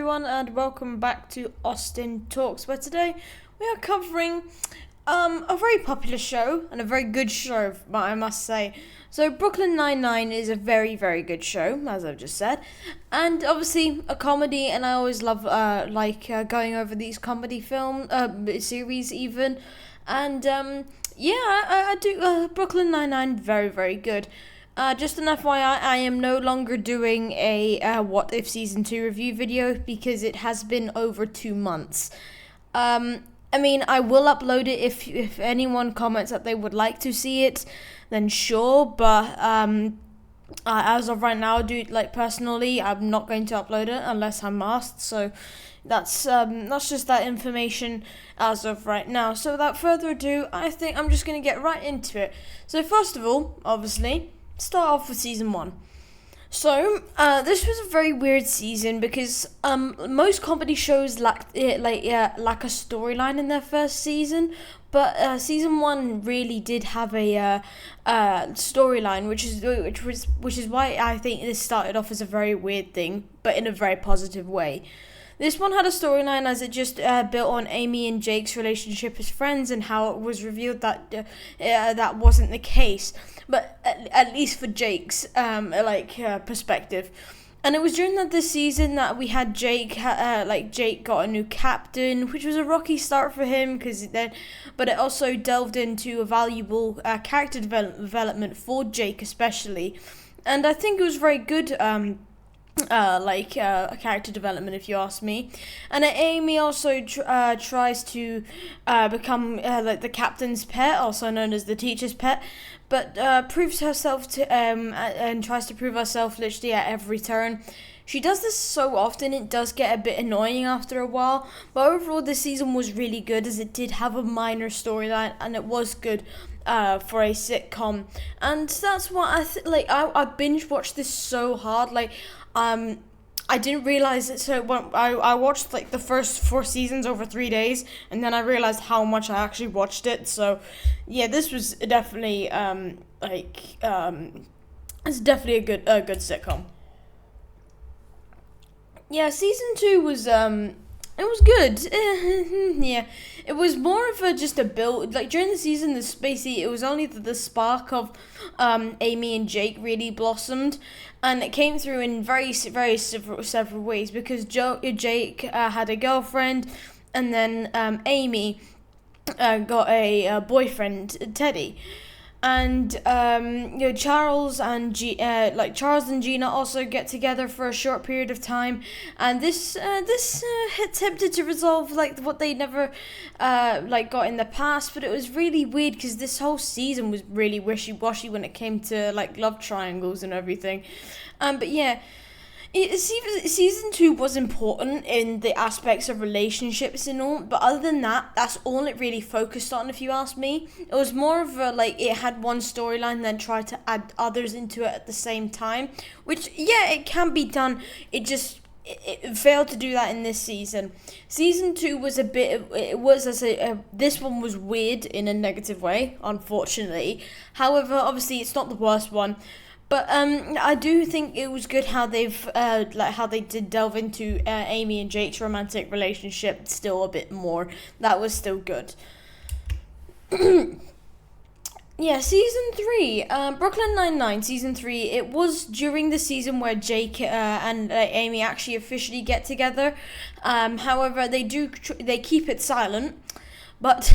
everyone, and welcome back to AustinTalks, where today we are covering a very popular show, and a very good show, I must say. So Brooklyn Nine-Nine is a very, very good show, as I've just said, and obviously a comedy, and I always love going over these comedy series even, and I do Brooklyn Nine-Nine, very, very good. Just an FYI, I am no longer doing a What If Season 2 review video because it has been over 2 months. I will upload it if anyone comments that they would like to see it, then sure, but as of right now, personally, I'm not going to upload it unless I'm asked, so that's just that information as of right now. So without further ado, I think I'm just going to get right into it. So first of all, obviously, start off with season 1. So, this was a very weird season because most comedy shows lack a storyline in their first season, but season 1 really did have a storyline, which is why I think this started off as a very weird thing, but in a very positive way. This one had a storyline as it just built on Amy and Jake's relationship as friends, and how it was revealed that that wasn't the case, but at least for Jake's perspective. And it was during this season that we had Jake got a new captain, which was a rocky start for him but it also delved into a valuable character development for Jake especially, and I think it was very good. Character development, if you ask me. And Amy also tries to become the captain's pet, also known as the teacher's pet, but proves herself to and tries to prove herself literally at every turn. She does this so often, it does get a bit annoying after a while, but overall this season was really good as it did have a minor storyline, and it was good for a sitcom. And that's what I binge watched this so hard, I didn't realize it. So when I watched the first 4 seasons over 3 days, and then I realized how much I actually watched it. So yeah, this was definitely it's definitely a good sitcom. Yeah, season 2 was it was good. Yeah, it was more of just a build. During the season, it was only the spark of Amy and Jake really blossomed, and it came through in very several ways because Jake had a girlfriend, and then Amy got a boyfriend, Teddy. And Charles and Gina also get together for a short period of time, and this attempted to resolve what they never got in the past, but it was really weird because this whole season was really wishy-washy when it came to love triangles and everything. But yeah. Season 2 was important in the aspects of relationships and all, but other than that, that's all it really focused on, if you ask me. It was more of it had one storyline, then tried to add others into it at the same time, which, yeah, it can be done. It failed to do that in this season. Season 2 was this one was weird in a negative way, unfortunately. However, obviously, it's not the worst one. But I do think it was good how they did delve into Amy and Jake's romantic relationship still a bit more. That was still good. Yeah, season 3, Brooklyn Nine-Nine, season 3. It was during the season where Jake and Amy actually officially get together. However, they keep it silent. But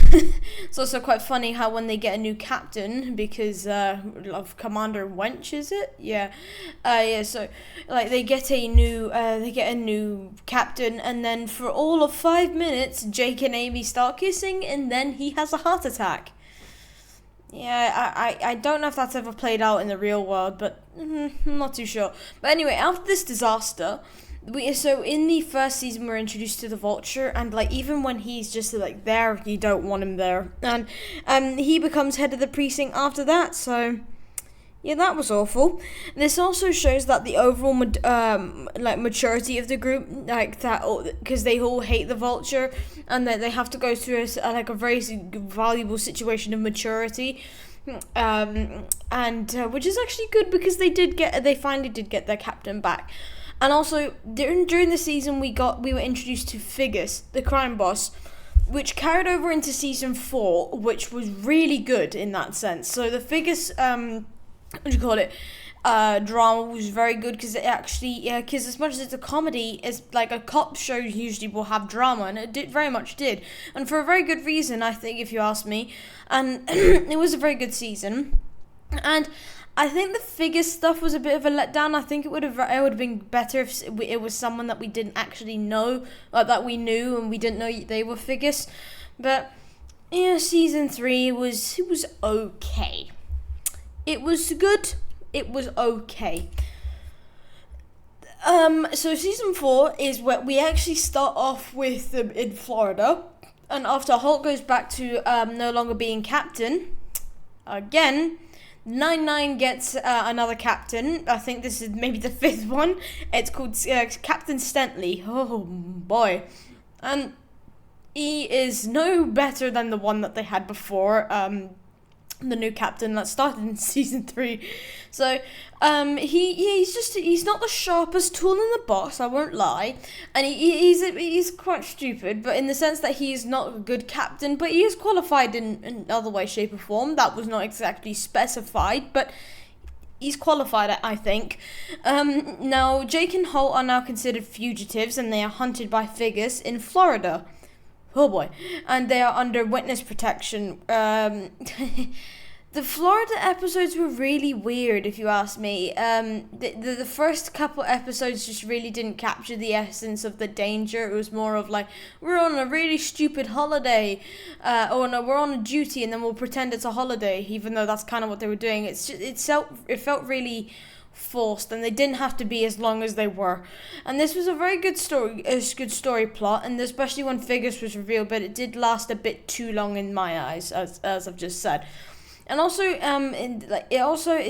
it's also quite funny how when they get a new captain, because of Commander Wench, is it? Yeah, So they get a new captain, and then for all of 5 minutes, Jake and Amy start kissing, and then he has a heart attack. Yeah, I don't know if that's ever played out in the real world, but I'm not too sure. But anyway, after this disaster. So in the first season, we're introduced to the Vulture, and even when he's just there, you don't want him there, and he becomes head of the precinct after that. So yeah, that was awful. This also shows that the overall maturity of the group, because they all hate the Vulture, and that they have to go through a very valuable situation of maturity. And which is actually good because they finally did get their captain back. And also during the season we were introduced to Figgis, the crime boss, which carried over into season 4, which was really good in that sense. So the Figgis drama was very good because it actually, because as much as it's a comedy, it's like a cop show usually will have drama, and it very much did, and for a very good reason, I think, if you ask me. And it was a very good season, and I think the Figgis stuff was a bit of a letdown. I think it would have been better if it was someone that we didn't actually know, that we knew and we didn't know they were Figgis. But season 3 was okay. It was good. It was okay. So season 4 is where we actually start off with them in Florida, and after Holt goes back to no longer being captain, again, 99 gets another captain. I think this is maybe the 5th one. It's called Captain Stentley. Oh boy, and he is no better than the one that they had before. The new captain that started in season 3. So he's not the sharpest tool in the box, I won't lie, and he's quite stupid, but in the sense that he is not a good captain, but he is qualified in other way, shape or form. That was not exactly specified, but he's qualified, I think. Now Jake and Holt are now considered fugitives, and they are hunted by Figgis in Florida. Oh boy. And they are under witness protection. The Florida episodes were really weird, if you ask me. The first couple episodes just really didn't capture the essence of the danger. It was more of like, we're on a really stupid holiday. Or no, we're on a duty and then we'll pretend it's a holiday, even though that's kind of what they were doing. It felt really forced, and they didn't have to be as long as they were. And this was a very good story plot, and especially when Figgis was revealed, but it did last a bit too long in my eyes, as I've just said. And also, in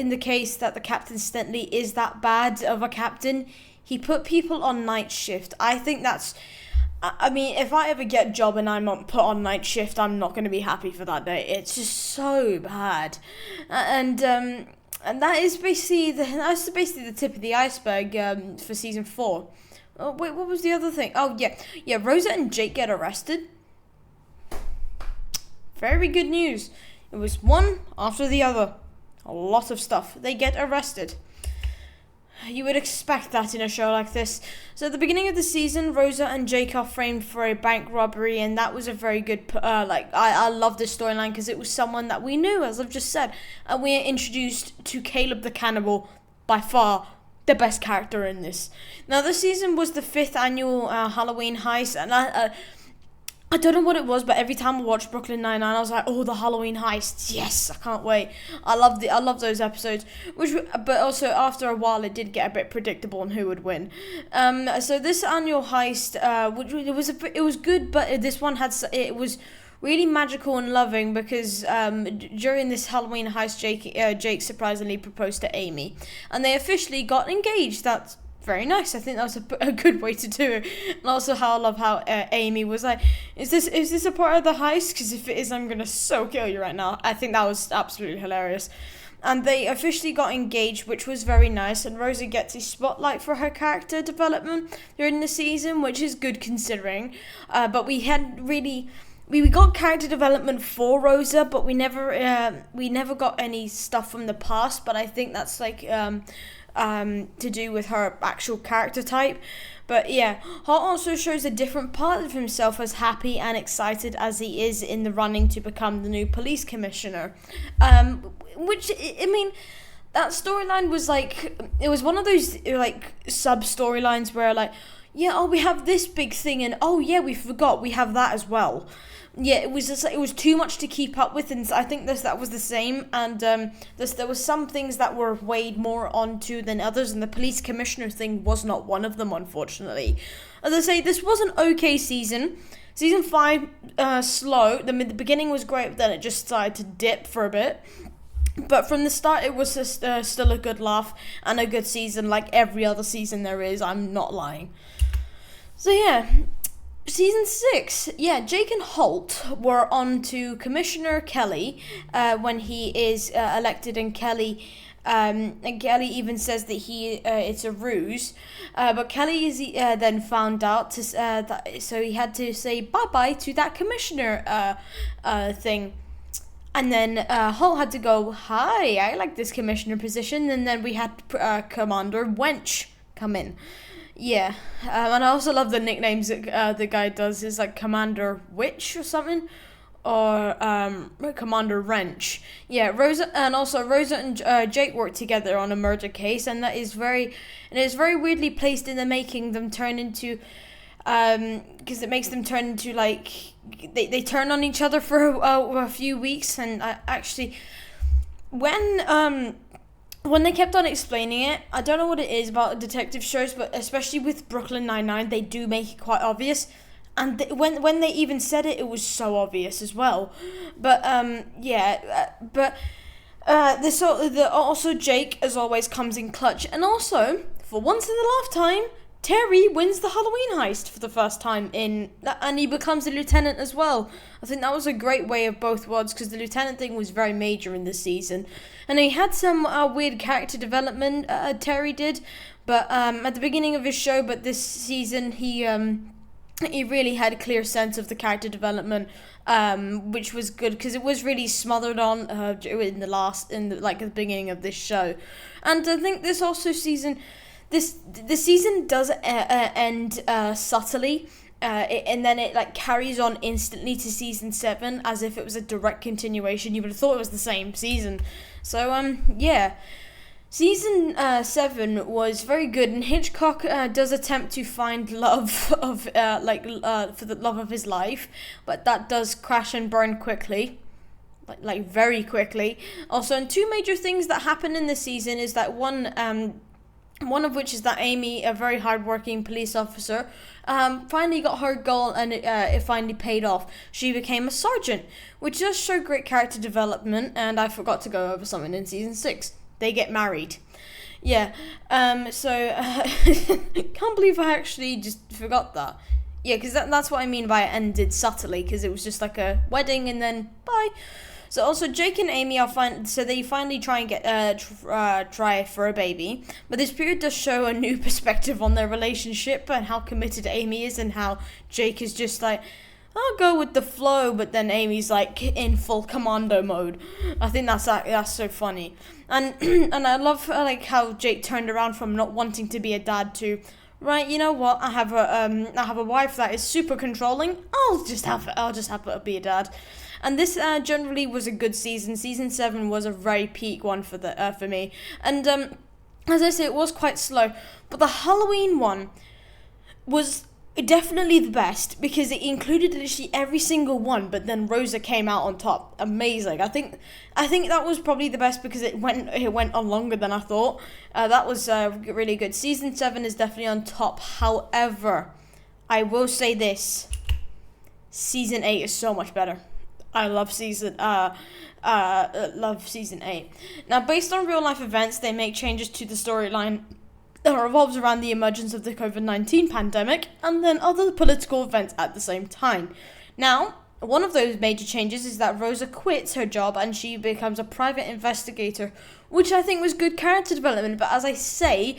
the case that the Captain Stentley is that bad of a captain, he put people on night shift. I think that's, I mean, if I ever get a job and I'm put on night shift, I'm not going to be happy for that day. It's just so bad, and that is basically the tip of the iceberg for season 4. Oh, wait, what was the other thing? Oh yeah, Rosa and Jake get arrested. Very good news. It was one after the other. A lot of stuff. They get arrested. You would expect that in a show like this. So at the beginning of the season, Rosa and Jake are framed for a bank robbery, and that was a very good, I love this storyline because it was someone that we knew, as I've just said. And we are introduced to Caleb the Cannibal, by far the best character in this. Now, this season was the 5th annual Halloween heist, and I don't know what it was, but every time I watched Brooklyn Nine-Nine, I was like, "Oh, the Halloween heists! Yes, I can't wait." I love those episodes. But also after a while, it did get a bit predictable on who would win. So this annual heist, it was good, but this one it was really magical and loving because during this Halloween heist, Jake surprisingly proposed to Amy, and they officially got engaged. That's very nice. I think that was a good way to do it. And also I love how Amy was like, is this a part of the heist? Because if it is, I'm going to so kill you right now. I think that was absolutely hilarious. And they officially got engaged, which was very nice. And Rosa gets a spotlight for her character development during the season, which is good considering. But we got character development for Rosa, but we never got any stuff from the past. But I think that's like to do with her actual character type. But yeah, Hart also shows a different part of himself, as happy and excited as he is in the running to become the new police commissioner. Which, I mean, that storyline was like, it was one of those like sub storylines where like, yeah, oh, we have this big thing, and oh yeah, we forgot we have that as well. Yeah, it was just, it was too much to keep up with, and I think that was the same. And there was some things that were weighed more onto than others, and the police commissioner thing was not one of them, unfortunately. As I say, this was an okay season. Season 5, slow. The beginning was great, but then it just started to dip for a bit. But from the start, it was just, still a good laugh and a good season, like every other season there is. I'm not lying. So yeah. Season 6, Jake and Holt were on to Commissioner Kelly when he is elected, and Kelly And Kelly even says that it's a ruse, but Kelly is then found out so he had to say bye bye to that commissioner thing. And then Hull had to go, hi, I like this commissioner position. And then we had Commander Wench come in. Yeah, and I also love the nicknames that the guy does. Is like Commander Witch or something, or Commander Wrench. Yeah, Rosa and Jake work together on a murder case, and it's very weirdly placed in the making them turn into, because it makes them turn into like they turn on each other for a few weeks, and actually when they kept on explaining it, I don't know what it is about detective shows, but especially with Brooklyn Nine-Nine, they do make it quite obvious. And when they even said it, it was so obvious as well. But also Jake, as always, comes in clutch. And also, for once in a lifetime, Terry wins the Halloween heist for the first time and he becomes a lieutenant as well. I think that was a great way of both worlds, because the lieutenant thing was very major in this season. And he had some weird character development, Terry did, but at the beginning of his show, but this season he really had a clear sense of the character development, which was good, because it was really smothered on at the beginning of this show. And I think this season does end subtly, and then it like carries on instantly to season 7 as if it was a direct continuation. You would have thought it was the same season. So season 7 was very good, and Hitchcock does attempt to find love for the love of his life, but that does crash and burn quickly. Like very quickly. Also, and two major things that happen in this season is that one of which is that Amy, a very hardworking police officer, finally got her goal, and it finally paid off. She became a sergeant, which does show great character development. And I forgot to go over something in season 6. They get married. Yeah. Can't believe I actually just forgot that. Yeah, because that's what I mean by it ended subtly, because it was just like a wedding and then bye. So also Jake and Amy they finally try and get try for a baby, but this period does show a new perspective on their relationship and how committed Amy is, and how Jake is just like, I'll go with the flow, but then Amy's like in full commando mode. I think that's so funny, and and I love like how Jake turned around from not wanting to be a dad to, right, you know what? I have a wife that is super controlling. I'll just have her be a dad. And this generally was a good season. Season 7 was a very peak one for me. And as I say, it was quite slow, but the Halloween one was definitely the best, because it included literally every single one. But then Rosa came out on top. Amazing. I think that was probably the best, because it went on longer than I thought. That was really good. Season 7 is definitely on top. However, I will say this: season 8 is so much better. I love season 8. Now, based on real life events, they make changes to the storyline that revolves around the emergence of the COVID-19 pandemic and then other political events at the same time. Now, one of those major changes is that Rosa quits her job and she becomes a private investigator, which I think was good character development. But as I say,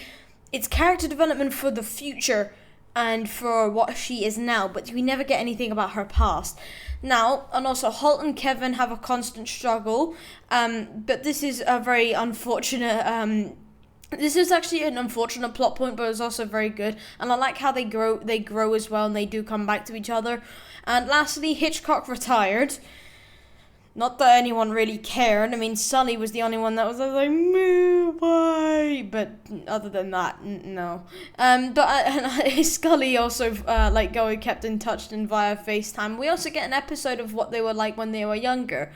it's character development for the future and for what she is now, but we never get anything about her past. Now, and also Holt and Kevin have a constant struggle, but this is a very unfortunate, this is actually an unfortunate plot point, but it's also very good, and I like how they grow as well, and they do come back to each other. And lastly, Hitchcock retired. Not that anyone really cared. I mean, Sully was the only one that was like, moo, why? But other than that, no. Scully also, kept in touch and via FaceTime. We also get an episode of what they were like when they were younger.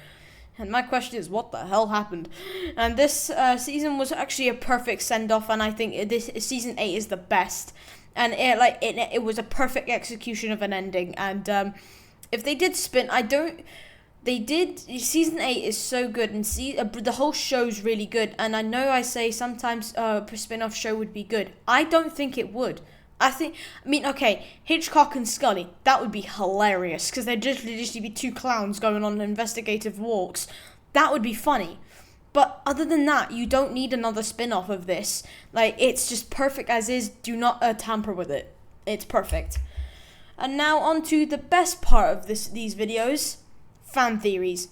And my question is, what the hell happened? And this season was actually a perfect send-off, and I think this season 8 is the best. And it was a perfect execution of an ending. And if they did spin, season 8 is so good, and the whole show's really good. And I know I say sometimes a spin-off show would be good. I don't think it would. Hitchcock and Scully, that would be hilarious, because they'd just be two clowns going on investigative walks. That would be funny. But other than that, you don't need another spin-off of this. Like, it's just perfect as is. Do not tamper with it. It's perfect. And now on to the best part of these videos, fan theories.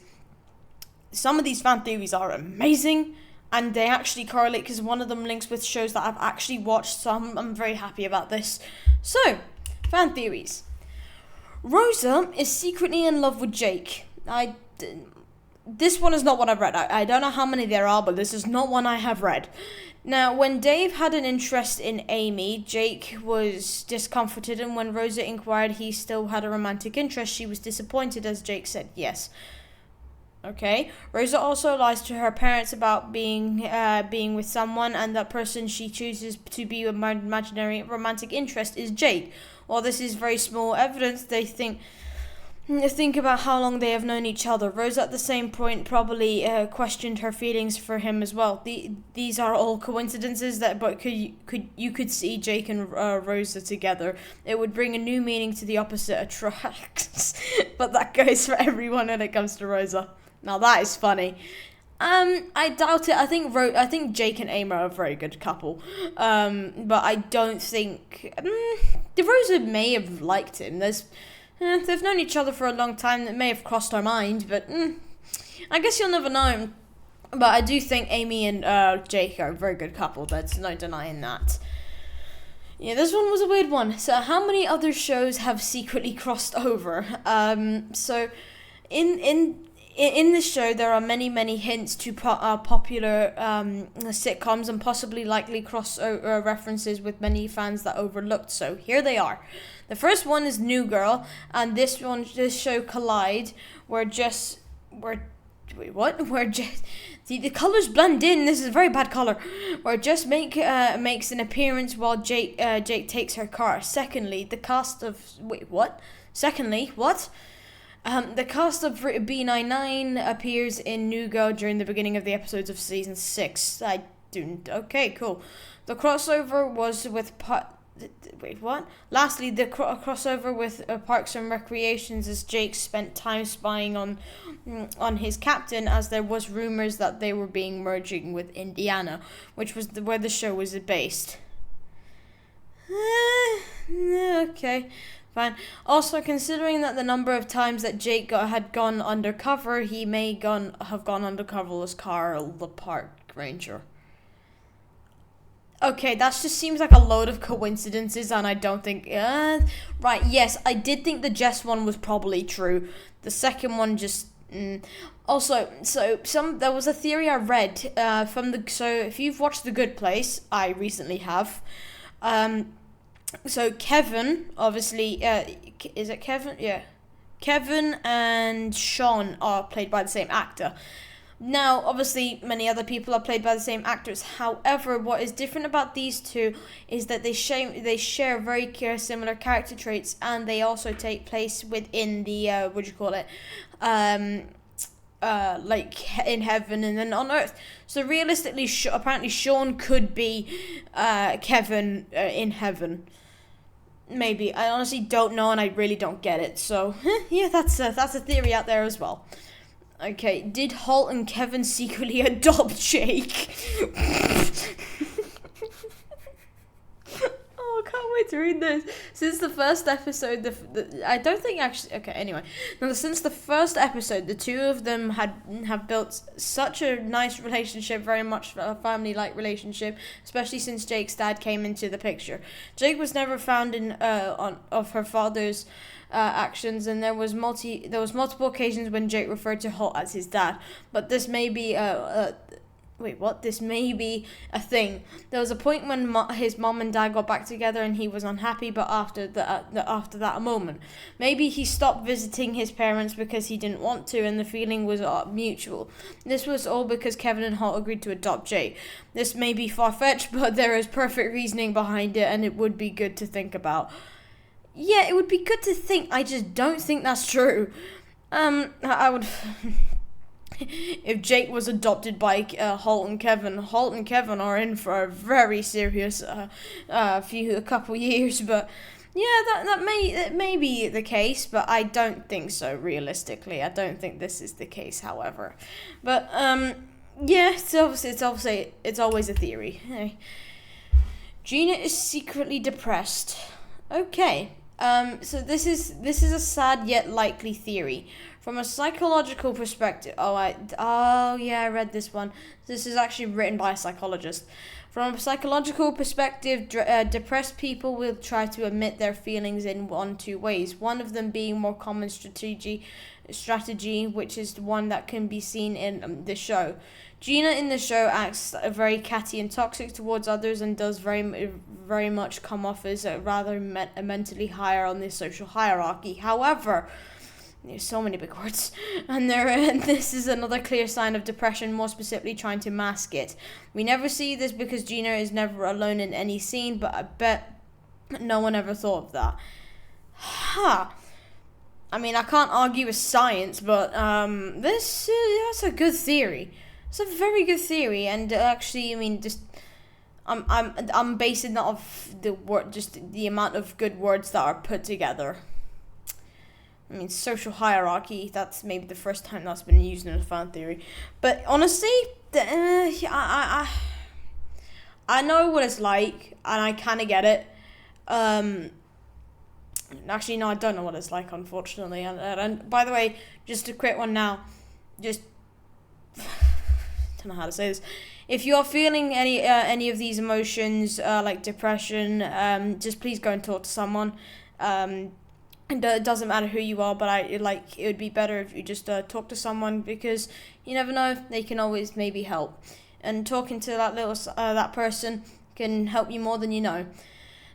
Some of these fan theories are amazing, and they actually correlate because one of them links with shows that I've actually watched, so I'm very happy about this. So, fan theories. Rosa is secretly in love with Jake. This one is not what I've read. I don't know how many there are, but this is not one I have read. Now, when Dave had an interest in Amy, Jake was discomforted, and when Rosa inquired he still had a romantic interest, she was disappointed as Jake said yes. Okay. Rosa also lies to her parents about being with someone, and that person she chooses to be with my imaginary romantic interest is Jake. While this is very small evidence, they think about how long they have known each other. Rosa at the same point probably questioned her feelings for him as well. These are all coincidences but you could see Jake and Rosa together. It would bring a new meaning to the opposite attracts. But that goes for everyone when it comes to Rosa. Now that is funny. I doubt it. I think Jake and Amy are a very good couple. But I don't think Rosa may have liked him. They've known each other for a long time. That may have crossed her mind, but I guess you'll never know. But I do think Amy and Jake are a very good couple. There's no denying that. Yeah, this one was a weird one. So how many other shows have secretly crossed over? So in this show, there are many hints to popular sitcoms and possibly likely cross references with many fans that overlooked. So here they are. The first one is New Girl, and this show collide where the colors blend in. This is a very bad color. Where Jess makes an appearance while Jake takes her car. Secondly, the cast of the cast of B99 appears in New Girl during the beginning of the episodes of season 6. Okay, cool. The crossover was with Lastly, the crossover with Parks and Recreations as Jake spent time spying on his captain, as there was rumors that they were merging with Indiana, which was where the show was based. Okay, fine. Also, considering that the number of times that Jake had gone undercover, he may have gone undercover as Carl, the park ranger. Okay, that just seems like a load of coincidences, and I don't think... right, yes, I did think the Jess one was probably true. The second one just... Also, there was a theory I read so if you've watched The Good Place, I recently have. So Kevin, obviously, is it Kevin? Yeah. Kevin and Sean are played by the same actor. Now, obviously, many other people are played by the same actors. However, what is different about these two is that they share very similar character traits, and they also take place within the like in heaven and then on earth. So realistically, apparently Sean could be Kevin in heaven. Maybe. I honestly don't know, and I really don't get it. So yeah, that's a theory out there as well. Okay, did Holt and Kevin secretly adopt Jake? Oh, I can't wait to read this. Since the first episode, I don't think actually... Okay, anyway. Now, since the first episode, the two of them have built such a nice relationship, very much a family-like relationship, especially since Jake's dad came into the picture. Jake was never found of her father's actions, and there was multiple occasions when Jake referred to Holt as his dad. But this may be This may be a thing. There was a point when his mom and dad got back together, and he was unhappy. But after that, a moment, maybe he stopped visiting his parents because he didn't want to, and the feeling was mutual. This was all because Kevin and Holt agreed to adopt Jake. This may be far-fetched, but there is perfect reasoning behind it, and it would be good to think about. Yeah, it would be good to think. I just don't think that's true. I would... If Jake was adopted by Holt and Kevin are in for a very serious couple years. But yeah, that may be the case, but I don't think so realistically. I don't think this is the case, however. But yeah, it's always a theory. Hey. Gina is secretly depressed. Okay. So this is a sad yet likely theory. From a psychological perspective, I read this one. This is actually written by a psychologist. From a psychological perspective, depressed people will try to admit their feelings in two ways. One of them being more common strategy, which is the one that can be seen in the show. Gina in the show acts very catty and toxic towards others and does very much come off as rather mentally higher on the social hierarchy. However, there's so many big words, and this is another clear sign of depression, more specifically trying to mask it. We never see this because Gina is never alone in any scene, but I bet no one ever thought of that. I mean, I can't argue with science, but that's a good theory. It's a very good theory, and actually, I mean, just I'm basing that off the word, just the amount of good words that are put together. I mean, social hierarchy, that's maybe the first time that's been used in a fan theory. But honestly, I know what it's like, and I kind of get it. Actually, no, I don't know what it's like, unfortunately. And by the way, just a quick one now. Just, don't know how to say this. If you are feeling any of these emotions, like depression, just please go and talk to someone. It doesn't matter who you are, but it would be better if you just talk to someone, because you never know, they can always maybe help. And talking to that person can help you more than you know.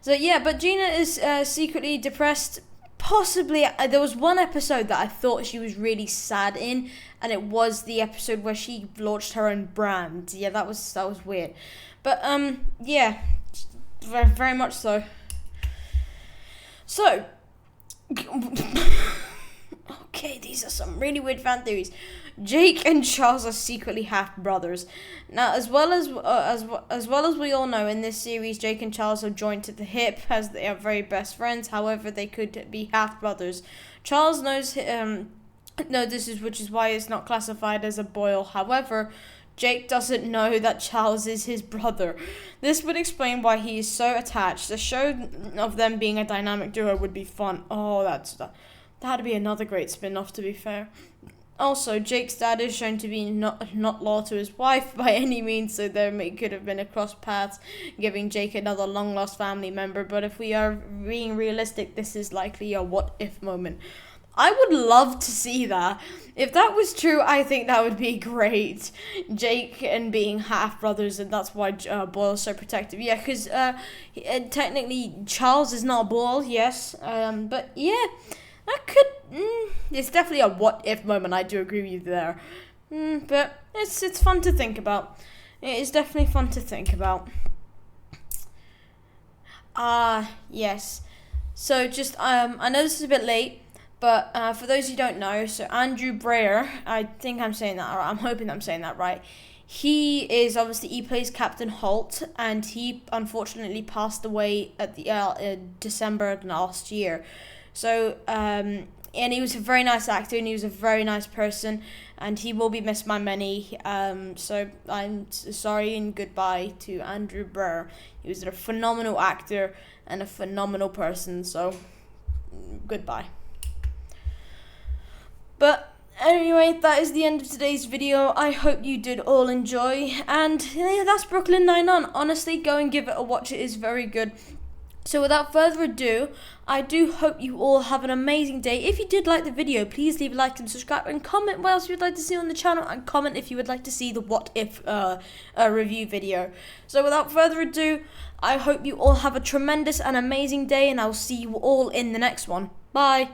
So yeah, but Gina is secretly depressed. Possibly, there was one episode that I thought she was really sad in, and it was the episode where she launched her own brand. Yeah, that was weird. But yeah, very, very much so. So, okay, these are some really weird fan theories. Jake and Charles are secretly half brothers. Now, as well as we all know, in this series, Jake and Charles are joined at the hip as they are very best friends. However, they could be half brothers. Charles knows which is why it's not classified as a boil. However, Jake doesn't know that Charles is his brother. This would explain why he is so attached. The show of them being a dynamic duo would be fun. Oh, that'd be another great spin-off, to be fair. Also, Jake's dad is shown to be not loyal to his wife by any means, so there could have been a cross paths, giving Jake another long-lost family member. But if we are being realistic, this is likely a what-if moment. I would love to see that. If that was true, I think that would be great. Jake and being half brothers, and that's why Boyle's so protective. Yeah, because technically Charles is not a Boyle, yes. But yeah, that could. It's definitely a what if moment. I do agree with you there. But it's fun to think about. It is definitely fun to think about. Yes. So just I know this is a bit late. But for those who don't know, so Andrew Breyer, I think I'm saying that right. I'm hoping I'm saying that right. He plays Captain Holt, and he unfortunately passed away at the December last year. So and he was a very nice actor, and he was a very nice person, and he will be missed by many. So I'm sorry and goodbye to Andrew Breyer. He was a phenomenal actor and a phenomenal person. So goodbye. But anyway, that is the end of today's video. I hope you did all enjoy. And yeah, that's Brooklyn Nine-Nine. Honestly, go and give it a watch. It is very good. So without further ado, I do hope you all have an amazing day. If you did like the video, please leave a like and subscribe, and comment what else you would like to see on the channel, and comment if you would like to see the what if review video. So without further ado, I hope you all have a tremendous and amazing day, and I'll see you all in the next one. Bye.